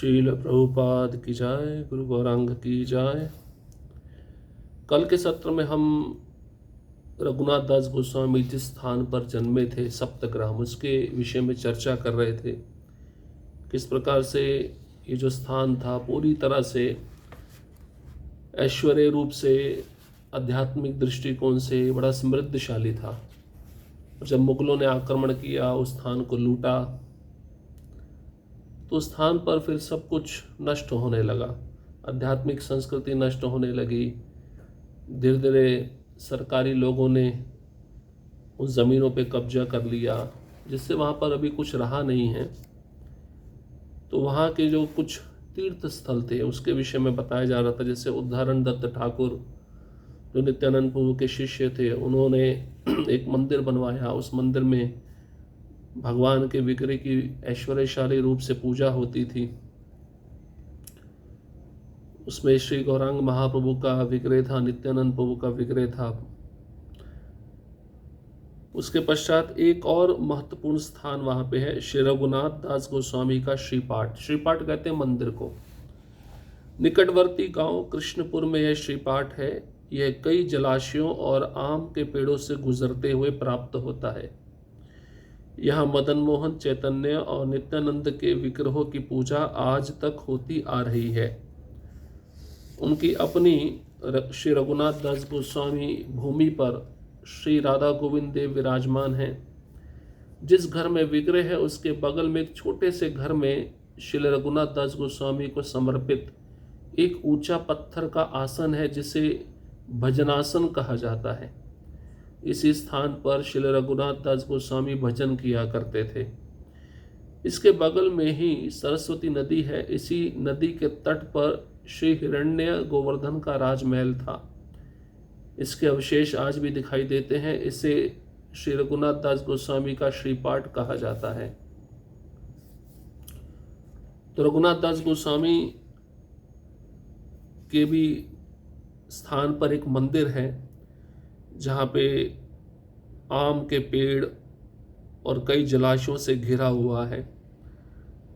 शील प्रभुपाद की जाय, गुरु गौरांग की जाय। कल के सत्र में हम रघुनाथ दास गोस्वामी जिस स्थान पर जन्मे थे सप्तग्राम, उसके विषय में चर्चा कर रहे थे। किस प्रकार से ये जो स्थान था पूरी तरह से ऐश्वर्य रूप से, आध्यात्मिक दृष्टिकोण से बड़ा समृद्धशाली था। जब मुगलों ने आक्रमण किया, उस स्थान को लूटा, तो उस स्थान पर फिर सब कुछ नष्ट होने लगा। आध्यात्मिक संस्कृति नष्ट होने लगी। धीरे धीरे सरकारी लोगों ने उस ज़मीनों पे कब्जा कर लिया, जिससे वहाँ पर अभी कुछ रहा नहीं है। तो वहाँ के जो कुछ तीर्थ स्थल थे उसके विषय में बताया जा रहा था। जैसे उदाहरण दत्त ठाकुर जो नित्यानंद प्रभु के शिष्य थे, उन्होंने एक मंदिर बनवाया। उस मंदिर में भगवान के विग्रह की ऐश्वर्यशाली रूप से पूजा होती थी। उसमें श्री गौरांग महाप्रभु का विग्रह था, नित्यानंद प्रभु का विग्रह था। उसके पश्चात एक और महत्वपूर्ण स्थान वहाँ पे है, श्री रघुनाथ दास गोस्वामी का श्रीपाठ। श्रीपाठ कहते हैं मंदिर को। निकटवर्ती गांव कृष्णपुर में यह श्रीपाठ है। यह कई जलाशयों और आम के पेड़ों से गुजरते हुए प्राप्त होता है। यहाँ मदन मोहन, चैतन्य और नित्यानंद के विग्रहों की पूजा आज तक होती आ रही है। उनकी अपनी श्री रघुनाथ दास गोस्वामी भूमि पर श्री राधा गोविंद देव विराजमान हैं। जिस घर में विग्रह है उसके बगल में एक छोटे से घर में श्री रघुनाथ दास गोस्वामी को समर्पित एक ऊंचा पत्थर का आसन है, जिसे भजनासन कहा जाता है। इसी स्थान पर श्री रघुनाथ दास गोस्वामी भजन किया करते थे। इसके बगल में ही सरस्वती नदी है। इसी नदी के तट पर श्री हिरण्य गोवर्धन का राजमहल था। इसके अवशेष आज भी दिखाई देते हैं। इसे श्री रघुनाथ दास गोस्वामी का श्रीपाठ कहा जाता है। तो रघुनाथ दास गोस्वामी के भी स्थान पर एक मंदिर है, जहाँ पे आम के पेड़ और कई जलाशयों से घिरा हुआ है।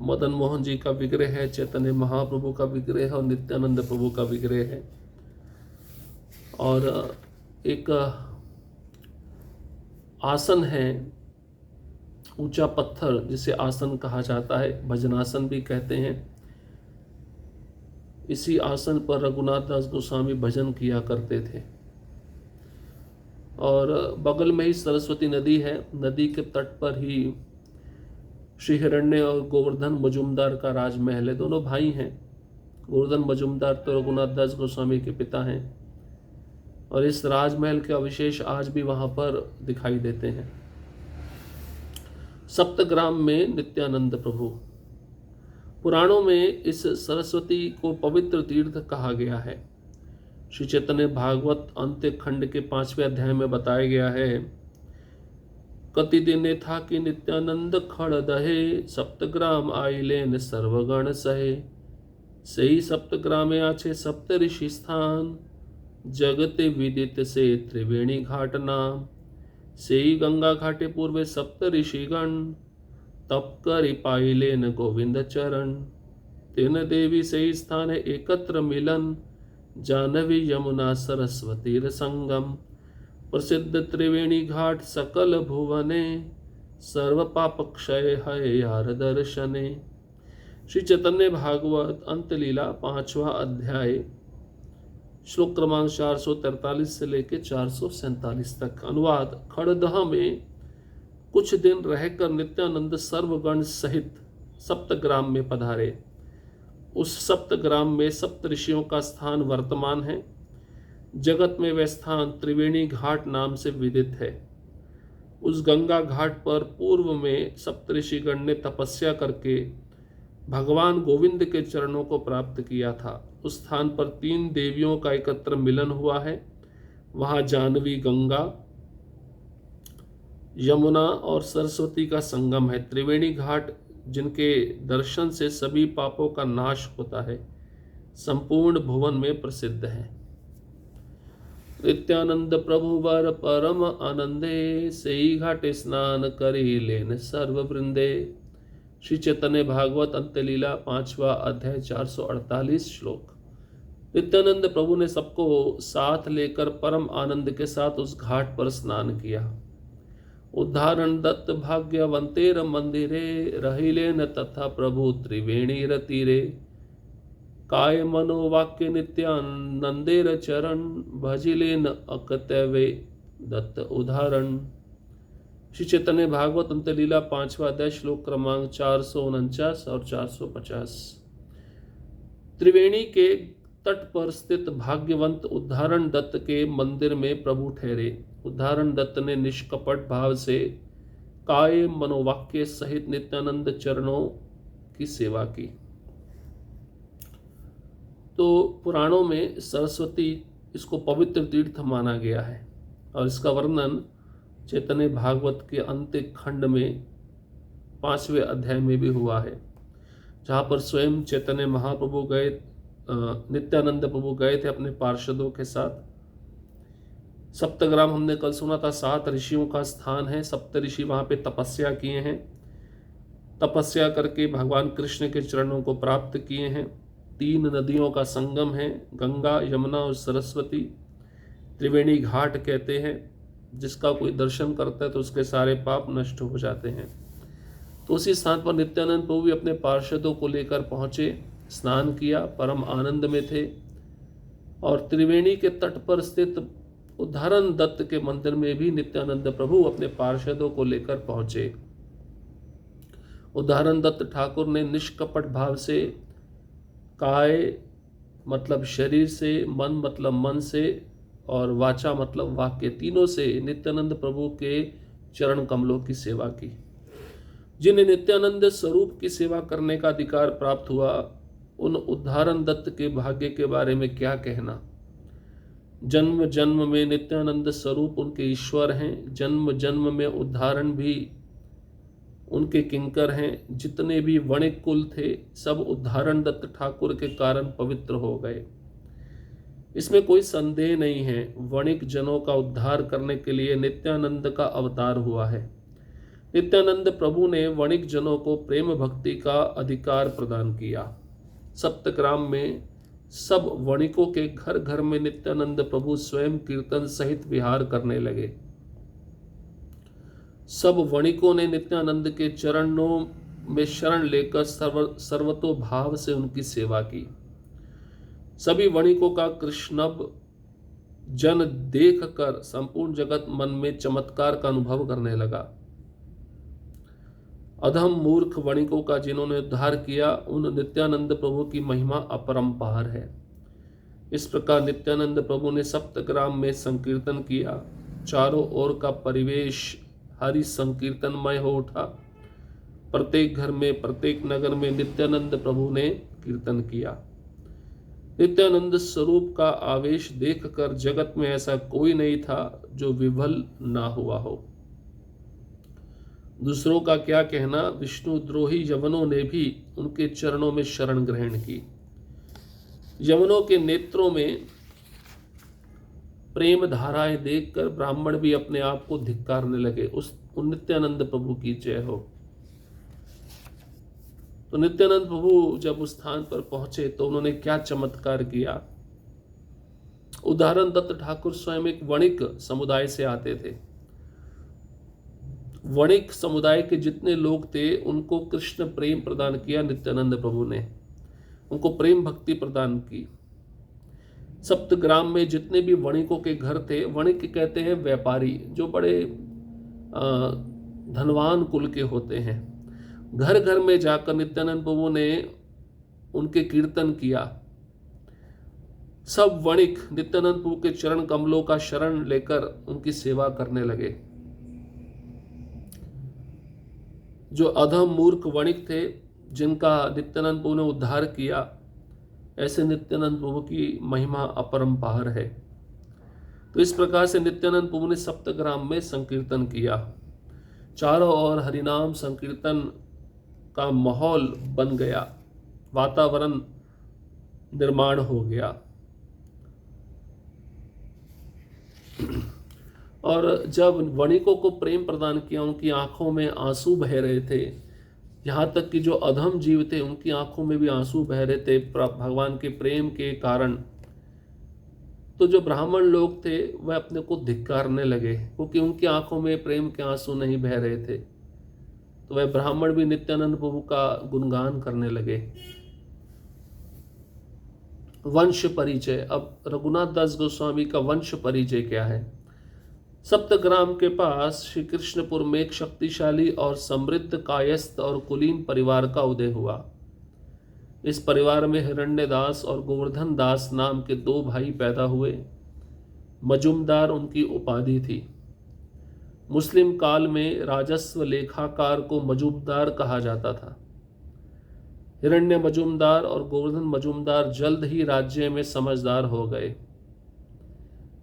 मदन मोहन जी का विग्रह है, चैतन्य महाप्रभु का विग्रह है और नित्यानंद प्रभु का विग्रह है। और एक आसन है, ऊंचा पत्थर जिसे आसन कहा जाता है, भजनासन भी कहते हैं। इसी आसन पर रघुनाथ दास गोस्वामी भजन किया करते थे। और बगल में ही सरस्वती नदी है। नदी के तट पर ही श्री हिरण्य और गोवर्धन मजुमदार का राजमहल है। दोनों भाई हैं। गोवर्धन मजुमदार तो रघुनाथ दास गोस्वामी के पिता हैं। और इस राजमहल के अवशेष आज भी वहां पर दिखाई देते हैं। सप्तग्राम में नित्यानंद प्रभु। पुराणों में इस सरस्वती को पवित्र तीर्थ कहा गया है। श्री चैतन्य भागवत अंत्य खंड के 5वें अध्याय में बताया गया है, कति दिने था कि नित्यानंद खड़ दहे, सप्तग्राम आइलेन सर्वगण सहे। सही सप्तग्रामे आछे सप्त ऋषि स्थान, जगते विदित से त्रिवेणी घाट नाम। सेई गंगा घाटे पूर्वे सप्त ऋषिगण, तप करि पाइलेन गोविंद चरण। तीन देवी सही स्थान है एकत्र मिलन, जानवी यमुना सरस्वती संगम। प्रसिद्ध त्रिवेणी घाट सकल भुवने, सर्व पाप क्षय है यार दर्शने। श्री चैतन्य भागवत अंत लीला 5वां अध्याय, श्लोक क्रमांक 443 से लेकर 447 तक। अनुवाद। खड़दह में कुछ दिन रहकर नित्यानंद सर्वगण सहित सप्तग्राम में पधारे। उस सप्तग्राम में सप्त ऋषियों का स्थान वर्तमान है। जगत में वह स्थान त्रिवेणी घाट नाम से विदित है। उस गंगा घाट पर पूर्व में सप्तऋषिगण ने तपस्या करके भगवान गोविंद के चरणों को प्राप्त किया था। उस स्थान पर 3 देवियों का एकत्र मिलन हुआ है। वहां जानवी गंगा, यमुना और सरस्वती का संगम है। त्रिवेणी घाट जिनके दर्शन से सभी पापों का नाश होता है, संपूर्ण भुवन में प्रसिद्ध है। नित्यानंद प्रभु वर परम आनंदे, सेई घाटे स्नान करी लेन सर्व वृंदे। श्री चैतन्य भागवत अंत्यलीला 5वां अध्याय 448 श्लोक। नित्यानंद प्रभु ने सबको साथ लेकर परम आनंद के साथ उस घाट पर स्नान किया। उद्धारण दत्त भाग्यवंतेर मंदिरे रहिले तथा प्रभु त्रिवेणी रतीरे काय मनोवाक्य नित्यानंदेर चरण भजिलेन अकतवे दत्त उदाहरण। श्री चैतन्य भागवत अंत्यलीला 5वां अध्याय श्लोक क्रमांक 449 और 450। त्रिवेणी के तट पर स्थित भाग्यवंत उद्धारण दत्त के मंदिर में प्रभु ठहरे। उद्धारण दत्त ने निष्कपट भाव से काय मनोवाक्य सहित नित्यानंद चरणों की सेवा की। तो पुराणों में सरस्वती इसको पवित्र तीर्थ माना गया है और इसका वर्णन चैतन्य भागवत के अंत्य खंड में 5वें अध्याय में भी हुआ है, जहाँ पर स्वयं चैतन्य महाप्रभु गए, नित्यानंद प्रभु गए थे अपने पार्षदों के साथ। सप्तग्राम हमने कल सुना था 7 ऋषियों का स्थान है। सप्त ऋषि वहाँ पे तपस्या किए हैं, तपस्या करके भगवान कृष्ण के चरणों को प्राप्त किए हैं। 3 नदियों का संगम है, गंगा, यमुना और सरस्वती। त्रिवेणी घाट कहते हैं, जिसका कोई दर्शन करता है तो उसके सारे पाप नष्ट हो जाते हैं। तो उसी स्थान पर नित्यानंद प्रभु भी अपने पार्षदों को लेकर पहुंचे, स्नान किया, परम आनंद में थे और त्रिवेणी के तट पर स्थित उद्धारण दत्त के मंदिर में भी नित्यानंद प्रभु अपने पार्षदों को लेकर पहुंचे। उद्धारण दत्त ठाकुर ने निष्कपट भाव से काय मतलब शरीर से, मन मतलब मन से और वाचा मतलब वाक्य, तीनों से नित्यानंद प्रभु के चरण कमलों की सेवा की। जिन्हें नित्यानंद स्वरूप की सेवा करने का अधिकार प्राप्त हुआ, उन उद्धारण दत्त के भाग्य के बारे में क्या कहना। जन्म जन्म में नित्यानंद स्वरूप उनके ईश्वर हैं, जन्म जन्म में उद्धारण भी उनके किंकर हैं। जितने भी वणिक कुल थे सब उद्धारण दत्त ठाकुर के कारण पवित्र हो गए, इसमें कोई संदेह नहीं है। वणिक जनों का उद्धार करने के लिए नित्यानंद का अवतार हुआ है। नित्यानंद प्रभु ने वणिक जनों को प्रेम भक्ति का अधिकार प्रदान किया। सप्तग्राम में सब वणिकों के घर घर में नित्यानंद प्रभु स्वयं कीर्तन सहित विहार करने लगे। सब वणिकों ने नित्यानंद के चरणों में शरण लेकर सर्वतोभाव से उनकी सेवा की। सभी वणिकों का कृष्णव जन देख कर संपूर्ण जगत मन में चमत्कार का अनुभव करने लगा। अधम मूर्ख वणिकों का जिन्होंने उद्धार किया, उन नित्यानंद प्रभु की महिमा अपरंपार है। इस प्रकार नित्यानंद प्रभु ने सप्तग्राम में संकीर्तन किया। चारों ओर का परिवेश हरि संकीर्तनमय हो उठा। प्रत्येक घर में, प्रत्येक नगर में नित्यानंद प्रभु ने कीर्तन किया। नित्यानंद स्वरूप का आवेश देखकर जगत में ऐसा कोई नहीं था जो विभल ना हुआ हो। दूसरों का क्या कहना, विष्णुद्रोही यवनों ने भी उनके चरणों में शरण ग्रहण की। यवनों के नेत्रों में प्रेम धाराएं देखकर ब्राह्मण भी अपने आप को धिक्कारने लगे। उस नित्यानंद प्रभु की जय हो। तो नित्यानंद प्रभु जब उस स्थान पर पहुंचे तो उन्होंने क्या चमत्कार किया। उद्धारण दत्त ठाकुर स्वयं एक वणिक समुदाय से आते थे। वणिक समुदाय के जितने लोग थे उनको कृष्ण प्रेम प्रदान किया नित्यानंद प्रभु ने, उनको प्रेम भक्ति प्रदान की। सप्तग्राम में जितने भी वणिकों के घर थे, वणिक कहते हैं व्यापारी, जो बड़े धनवान कुल के होते हैं, घर घर में जाकर नित्यानंद प्रभु ने उनके कीर्तन किया। सब वणिक नित्यानंद प्रभु के चरण कमलों का शरण लेकर उनकी सेवा करने लगे। जो अधम मूर्ख वणिक थे, जिनका नित्यानंद प्रभु ने उद्धार किया, ऐसे नित्यानंद प्रभु की महिमा अपरंपार है। तो इस प्रकार से नित्यानंद प्रभु ने सप्तग्राम में संकीर्तन किया। चारों ओर हरिनाम संकीर्तन का माहौल बन गया, वातावरण निर्माण हो गया। और जब वणिकों को प्रेम प्रदान किया, उनकी आंखों में आंसू बह रहे थे, यहाँ तक कि जो अधम जीव थे उनकी आंखों में भी आंसू बह रहे थे भगवान के प्रेम के कारण। तो जो ब्राह्मण लोग थे वह अपने को धिक्कारने लगे, क्योंकि उनकी आंखों में प्रेम के आंसू नहीं बह रहे थे। तो वह ब्राह्मण भी नित्यानंद प्रभु का गुणगान करने लगे। वंश परिचय। अब रघुनाथ दास गोस्वामी का वंश परिचय क्या है? सप्तग्राम के पास श्री कृष्णपुर में एक शक्तिशाली और समृद्ध कायस्थ और कुलीन परिवार का उदय हुआ। इस परिवार में हिरण्यदास और गोवर्धन दास नाम के दो भाई पैदा हुए। मजुमदार उनकी उपाधि थी। मुस्लिम काल में राजस्व लेखाकार को मजुमदार कहा जाता था। हिरण्य मजुमदार और गोवर्धन मजुमदार जल्द ही राज्य में समझदार हो गए।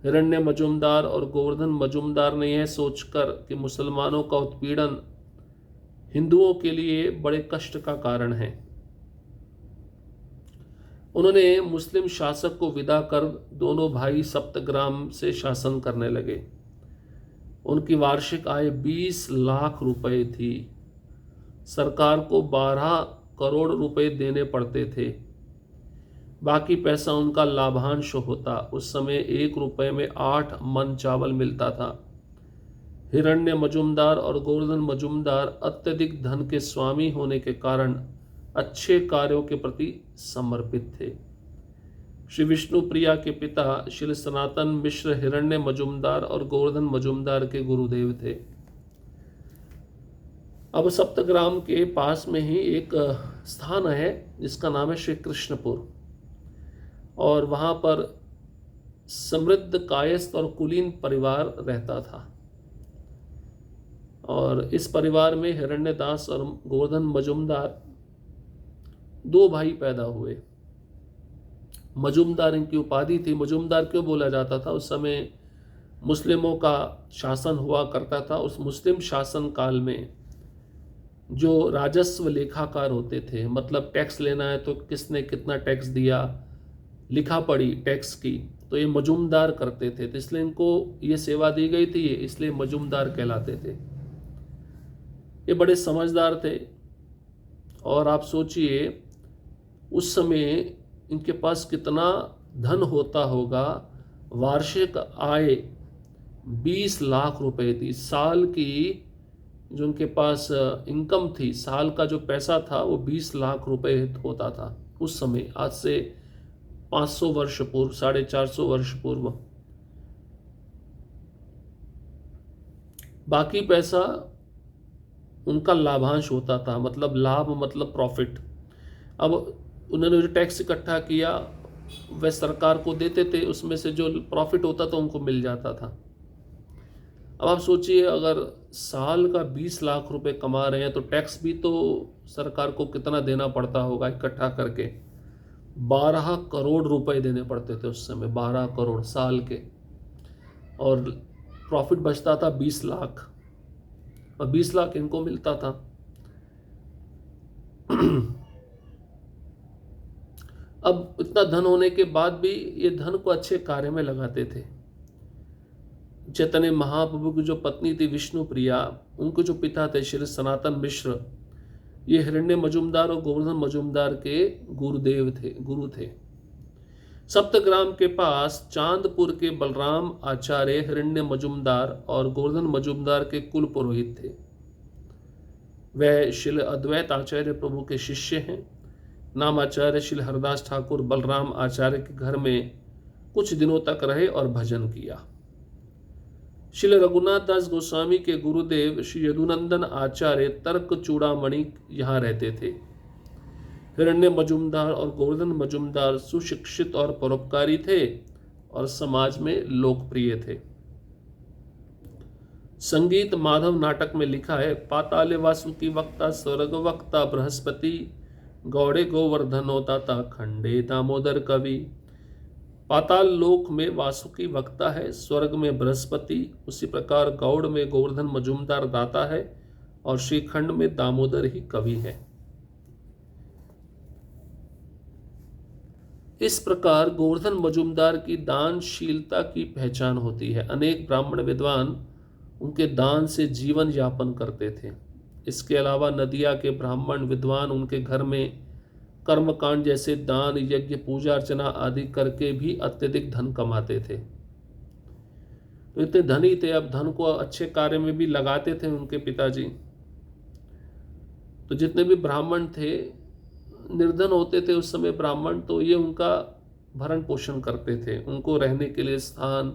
हिरण्य मजुमदार और गोवर्धन मजुमदार ने यह सोचकर कि मुसलमानों का उत्पीड़न हिंदुओं के लिए बड़े कष्ट का कारण है, उन्होंने मुस्लिम शासक को विदा कर दोनों भाई सप्तग्राम से शासन करने लगे। उनकी वार्षिक आय 20 लाख रुपए थी। सरकार को 12 करोड़ रुपए देने पड़ते थे। बाकी पैसा उनका लाभांश होता। उस समय 1 रुपए में 8 मन चावल मिलता था। हिरण्य मजुमदार और गोवर्धन मजुमदार अत्यधिक धन के स्वामी होने के कारण अच्छे कार्यों के प्रति समर्पित थे। श्री विष्णु प्रिया के पिता श्री सनातन मिश्र हिरण्य मजुमदार और गोवर्धन मजुमदार के गुरुदेव थे। अब सप्तग्राम के पास में ही एक स्थान है जिसका नाम है श्री कृष्णपुर, और वहाँ पर समृद्ध कायस्थ और कुलीन परिवार रहता था। और इस परिवार में हिरण्यदास और गोवर्धन मजुमदार दो भाई पैदा हुए। मजुमदार इनकी उपाधि थी। मजुमदार क्यों बोला जाता था? उस समय मुस्लिमों का शासन हुआ करता था। उस मुस्लिम शासन काल में जो राजस्व लेखाकार होते थे, मतलब टैक्स लेना है तो किसने कितना टैक्स दिया, लिखा पड़ी टैक्स की, तो ये मजुमदार करते थे। तो इसलिए इनको ये सेवा दी गई थी, इसलिए मजुमदार कहलाते थे। ये बड़े समझदार थे। और आप सोचिए उस समय इनके पास कितना धन होता होगा। वार्षिक आय 20 लाख रुपए थी। साल की जो उनके पास इनकम थी, साल का जो पैसा था वो 20 लाख रुपए होता था उस समय। आज से 500 वर्ष पूर्व, 450 वर्ष पूर्व। बाकी पैसा उनका लाभांश होता था, मतलब लाभ मतलब प्रॉफिट। अब उन्होंने जो टैक्स इकट्ठा किया वह सरकार को देते थे, उसमें से जो प्रॉफिट होता था उनको मिल जाता था। अब आप सोचिए अगर साल का 20 लाख रुपए कमा रहे हैं तो टैक्स भी तो सरकार को कितना देना पड़ता होगा इकट्ठा करके। 12 करोड़ रुपए देने पड़ते थे उस समय, 12 करोड़ साल के। और प्रॉफिट बचता था 20 लाख, और 20 लाख इनको मिलता था। अब इतना धन होने के बाद भी ये धन को अच्छे कार्य में लगाते थे। चैतन्य महाप्रभु की जो पत्नी थी विष्णु प्रिया, उनके जो पिता थे श्री सनातन मिश्र, ये हिरण्य मजुमदार और गोवर्धन मजुमदार के गुरु थे। सप्तग्राम के पास चांदपुर के बलराम आचार्य हिरण्य मजुमदार और गोवर्धन मजुमदार के कुल पुरोहित थे। वह श्री अद्वैत आचार्य प्रभु के शिष्य हैं। नामाचार्य श्री हरदास ठाकुर बलराम आचार्य के घर में कुछ दिनों तक रहे और भजन किया। श्री रघुनाथ दास गोस्वामी के गुरुदेव श्री यदुनंदन आचार्य तर्क चूड़ामणि यहाँ रहते थे। हिरण्य मजुमदार और गोवर्धन मजुमदार सुशिक्षित और परोपकारी थे और समाज में लोकप्रिय थे। संगीत माधव नाटक में लिखा है, पाताले वासुकी वक्ता स्वर्ग वक्ता बृहस्पति, गौड़े गोवर्धनो दाता खंडे दामोदर कवि। पाताल लोक में वासुकी वक्ता है, स्वर्ग में बृहस्पति, उसी प्रकार गौड़ में गोवर्धन मजुमदार दाता है और श्रीखंड में दामोदर ही कवि है। इस प्रकार गोवर्धन मजुमदार की दानशीलता की पहचान होती है। अनेक ब्राह्मण विद्वान उनके दान से जीवन यापन करते थे। इसके अलावा नदिया के ब्राह्मण विद्वान उनके घर में कर्मकांड जैसे दान, यज्ञ, पूजा अर्चना आदि करके भी अत्यधिक धन कमाते थे। तो इतने धनी थे, अब धन को अच्छे कार्य में भी लगाते थे उनके पिताजी। तो जितने भी ब्राह्मण थे, निर्धन होते थे उस समय ब्राह्मण, तो ये उनका भरण पोषण करते थे। उनको रहने के लिए स्थान,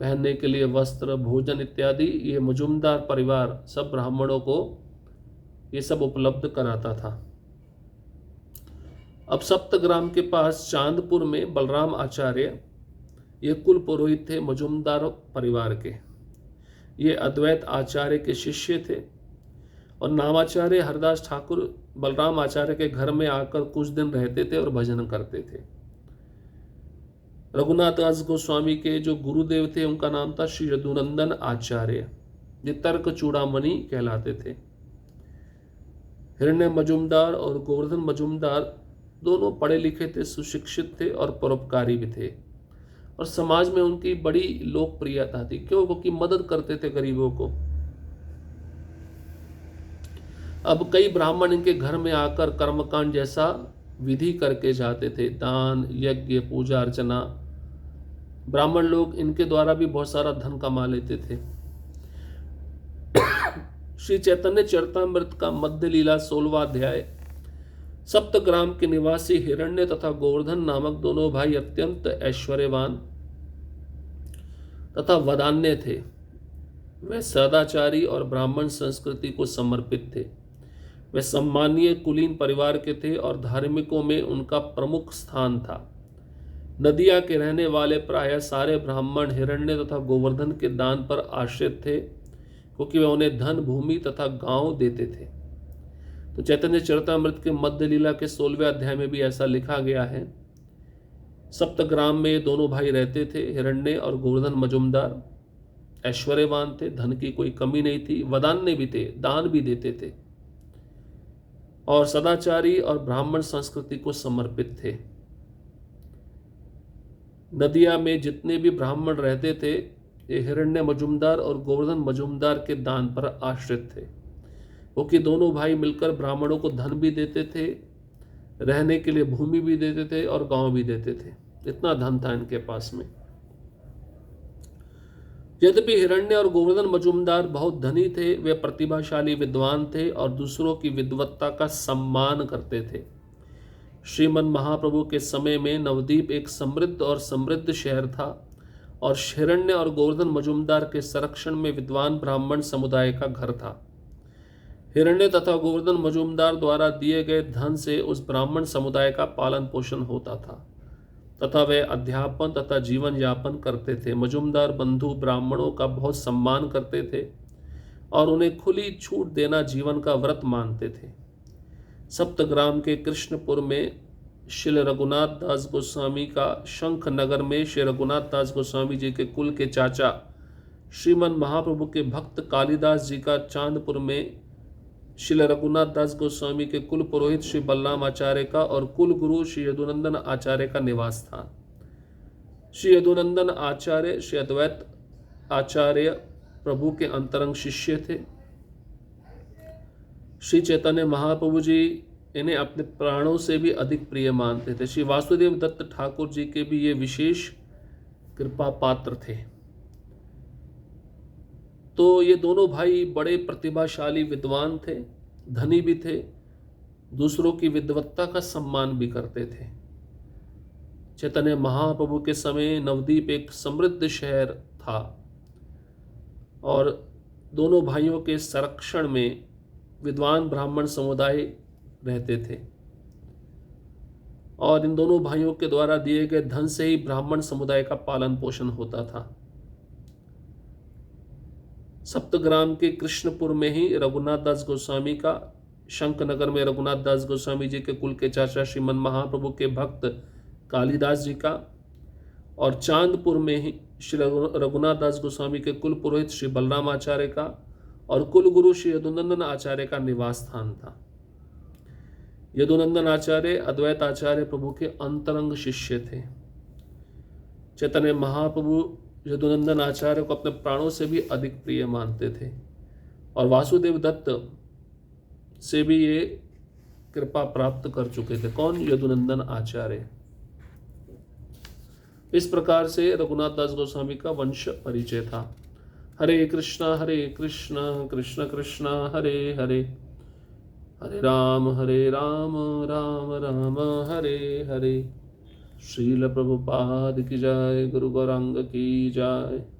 पहनने के लिए वस्त्र, भोजन इत्यादि ये मजुमदार परिवार सब ब्राह्मणों को ये सब उपलब्ध कराता था। अब सप्तग्राम के पास चांदपुर में बलराम आचार्य ये कुल पुरोहित थे मजुमदार परिवार के। ये अद्वैत आचार्य के शिष्य थे और नामाचार्य हरदास ठाकुर बलराम आचार्य के घर में आकर कुछ दिन रहते थे और भजन करते थे। रघुनाथ दास गोस्वामी के जो गुरुदेव थे उनका नाम था श्री यदुनंदन आचार्य, ये तर्क चूड़ामणि कहलाते थे। हिरण्य मजुमदार और गोवर्धन मजुमदार दोनों पढ़े लिखे थे, सुशिक्षित थे और परोपकारी भी थे और समाज में उनकी बड़ी लोकप्रियता थी। क्यों? क्योंकि मदद करते थे गरीबों को। अब कई ब्राह्मण इनके घर में आकर कर्मकांड जैसा विधि करके जाते थे, दान, यज्ञ, पूजा अर्चना। ब्राह्मण लोग इनके द्वारा भी बहुत सारा धन कमा लेते थे। श्री चैतन्य चरितामृत का मध्य लीला 16वां अध्याय। सप्तग्राम के निवासी हिरण्य तथा गोवर्धन नामक दोनों भाई अत्यंत ऐश्वर्यवान तथा वदान्य थे। वे सदाचारी और ब्राह्मण संस्कृति को समर्पित थे। वे सम्मानीय कुलीन परिवार के थे और धार्मिकों में उनका प्रमुख स्थान था। नदिया के रहने वाले प्रायः सारे ब्राह्मण हिरण्य तथा गोवर्धन के दान पर आश्रित थे, क्योंकि वे उन्हें धन, भूमि तथा गांव देते थे। तो चैतन्य चरितामृत के मध्य लीला के 16वें अध्याय में भी ऐसा लिखा गया है। सप्तग्राम में दोनों भाई रहते थे, हिरण्य और गोवर्धन मजुमदार। ऐश्वर्यवान थे, धन की कोई कमी नहीं थी, वदान्य भी थे, दान भी देते थे और सदाचारी और ब्राह्मण संस्कृति को समर्पित थे। नदिया में जितने भी ब्राह्मण रहते थे ये हिरण्य मजुमदार और गोवर्धन मजुमदार के दान पर आश्रित थे, क्योंकि दोनों भाई मिलकर ब्राह्मणों को धन भी देते थे, रहने के लिए भूमि भी देते थे और गांव भी देते थे। इतना धन था इनके पास में। यद्यपि हिरण्य और गोवर्धन मजुमदार बहुत धनी थे, वे प्रतिभाशाली विद्वान थे और दूसरों की विद्वत्ता का सम्मान करते थे। श्रीमन महाप्रभु के समय में नवद्वीप एक समृद्ध और समृद्ध शहर था और हिरण्य और गोवर्धन मजुमदार के संरक्षण में विद्वान ब्राह्मण समुदाय का घर था। हिरण्य तथा गोवर्धन मजुमदार द्वारा दिए गए धन से उस ब्राह्मण समुदाय का पालन पोषण होता था तथा वे अध्यापन तथा जीवन यापन करते थे। मजुमदार बंधु ब्राह्मणों का बहुत सम्मान करते थे और उन्हें खुली छूट देना जीवन का व्रत मानते थे। सप्तग्राम के कृष्णपुर में श्री रघुनाथ दास गोस्वामी का, शंख नगर में श्री रघुनाथ दास गोस्वामी जी के कुल के चाचा श्रीमन महाप्रभु के भक्त कालिदास जी का, चांदपुर में श्री रघुनाथ दास गोस्वामी के कुल पुरोहित श्री बलराम आचार्य का और कुल गुरु श्री यदुनंदन आचार्य का निवास था। श्री यदुनंदन आचार्य श्री अद्वैत आचार्य प्रभु के अंतरंग शिष्य थे। श्री चैतन्य महाप्रभु जी इन्हें अपने प्राणों से भी अधिक प्रिय मानते थे। श्री वासुदेव दत्त ठाकुर जी के भी ये विशेष कृपा पात्र थे। तो ये दोनों भाई बड़े प्रतिभाशाली विद्वान थे, धनी भी थे, दूसरों की विद्वत्ता का सम्मान भी करते थे। चैतन्य महाप्रभु के समय नवद्वीप एक समृद्ध शहर था और दोनों भाइयों के संरक्षण में विद्वान ब्राह्मण समुदाय रहते थे और इन दोनों भाइयों के द्वारा दिए गए धन से ही ब्राह्मण समुदाय का पालन पोषण होता था। सप्तग्राम के कृष्णपुर में ही रघुनाथ दास गोस्वामी का, शंखनगर में रघुनाथ दास गोस्वामी जी के कुल के चाचा श्रीमन महाप्रभु के भक्त कालिदास जी का और चांदपुर में ही श्री रघुनाथ दास गोस्वामी के कुल पुरोहित श्री बलराम आचार्य का और कुल गुरु श्री यदुनंदन आचार्य का निवास स्थान था। यदुनंदन आचार्य अद्वैत आचार्य प्रभु के अंतरंग शिष्य थे। चैतन्य महाप्रभु यदुनंदन आचार्य को अपने प्राणों से भी अधिक प्रिय मानते थे और वासुदेव दत्त से भी ये कृपा प्राप्त कर चुके थे। कौन? यदुनंदन आचार्य। इस प्रकार से रघुनाथ दास गोस्वामी का वंश परिचय था। हरे कृष्णा कृष्ण कृष्णा हरे हरे, हरे राम राम राम हरे हरे। श्रील प्रभुपाद की जय, गुरु गौरांग की जय।